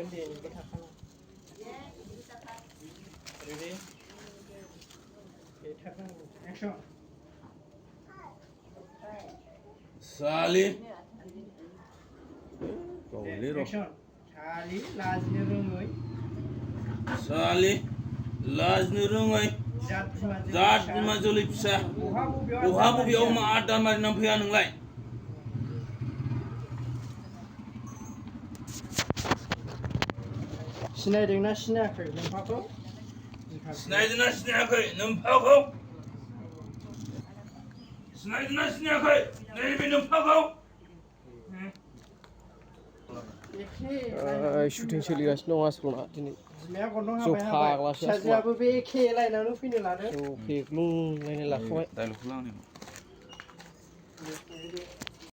नुगोन दे नुबाय थाखाना रेडि थाखानांगौ एक्सन सालि एक्सन सालि लाजिनो रोङै सालि लाजिनो रोङै जात बिमा जोलै फिसा बहा बबेयाव मा आदार मारिनानै फैया नोंलाय सिनायदोंना सिनायाखै नोम्फाखौ सिनायदोंना सिनायाखै नोम्फाखौ सिनायदोंना सिनायाखै नैबे नोम्फाखौ शुटिं सोलिगासिनो दं आसलना दिनै बिमाया गन्थं हाबाय हाबाय फिसाजोआबो बे एखे लाइनावनो फैनो लादों फेग्लुंलायनाय लाखाबाय डाइलगखौ लांनो